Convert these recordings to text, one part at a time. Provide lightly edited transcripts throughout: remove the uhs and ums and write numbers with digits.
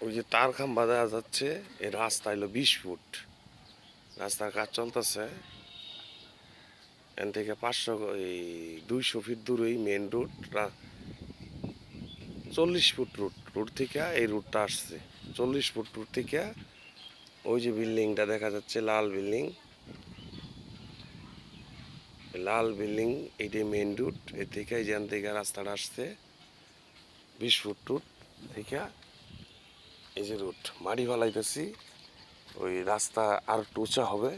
ওই যে তার খাম্বা দেখা যাচ্ছে, এই রাস্তা হলো 20 ফুট। রাস্তার কাজ চলতেছে। এখান থেকে 200 ফিট দূরেই মেন রুট। 40 ফুট রুট থেকে এই রুটটা আসছে। 40 ফুট রুট থেকে ওই যে বিল্ডিংটা দেখা যাচ্ছে, লাল বিল্ডিং, এইটাই মেন রুট। এর থেকে এখান থেকে রাস্তাটা আসছে 20 ফুট রুট থেকে। এই যে রুট মাটি ফেলাইতেছি, ওই রাস্তা আর একটু উঁচা হবে।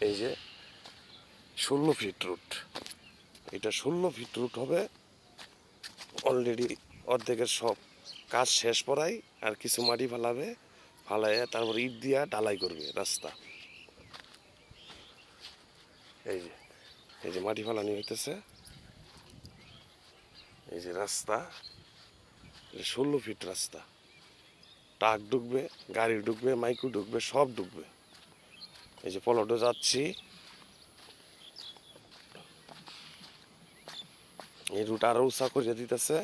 এই যে 16 ফিট রুট, এটা 16 ফিট রুট হবে। অলরেডি অর্ধেকের সব কাজ শেষ পড়াই, আর কিছু মাটি ফালাবে, ফালাইয়া তারপর ইট দিয়া ঢালাই করবে রাস্তা। এই যে মাটি ফালানি হইতেছে। এই যে রাস্তা 16 ফিট রাস্তা। ট্রাক ঢুকবে, গাড়ি ঢুকবে, মাইক্রো ঢুকবে, সব ঢুকবে। এই যে পলটে যাচ্ছি, এই রুট আরো উঁচা করে দিতেছে।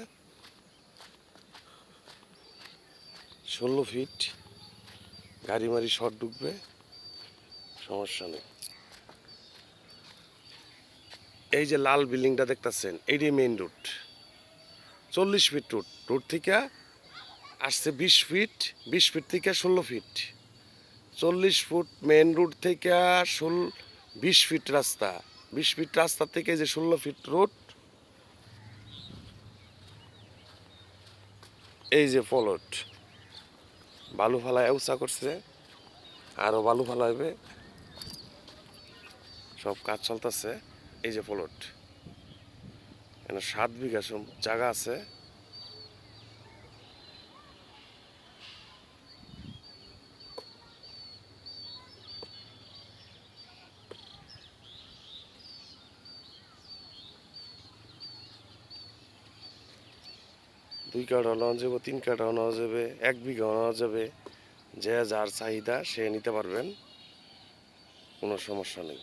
16 ফিট গাড়ি মারি শর্ট ঢুকবে, সমস্যা নেই। এই যে লাল বিল্ডিংটা দেখতেছেন, এইটাই মেইন রুট। 40 ফিট রুট থেকে আসছে 20 ফিট, 20 ফিট থেকে 16 ফিট। 40 ফুট মেন রুট থেকে 20 ফিট রাস্তা, 20 ফিট রাস্তা থেকে যে 16 ফিট রুট। এই যে ফলট বালু ফালায় উঁচা করছে, আরো বালু ফালাইবে, সব কাজ চলতেছে। এই যে ফলট, এখানে 7 বিঘা জায়গা আছে। দুই কাঠা নেওয়া যাবে, 3 কাঠা নেওয়া যাবে, 1 বিঘা নেওয়া যাবে। যে যার চাহিদা সে নিতে পারবেন, কোনো সমস্যা নেই।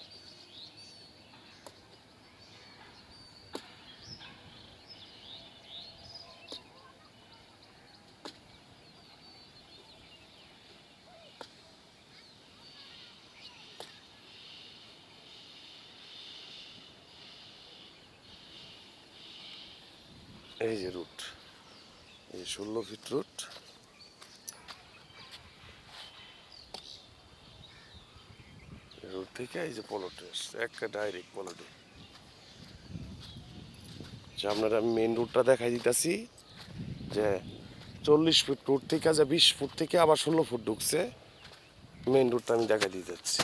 এই যে রুট, এই যে 16 ফিট রুট। রুট থেকে এই যে পলটে আসছে, একটা ডাইরেক্ট পলটে। যে আপনারা আমি মেন রুটটা দেখাই দিতেছি, যে 40 ফিট রুট থেকে যে 20 ফুট থেকে আবার 16 ফুট ঢুকছে। মেন রুটটা আমি দেখাই দিতে যাচ্ছি।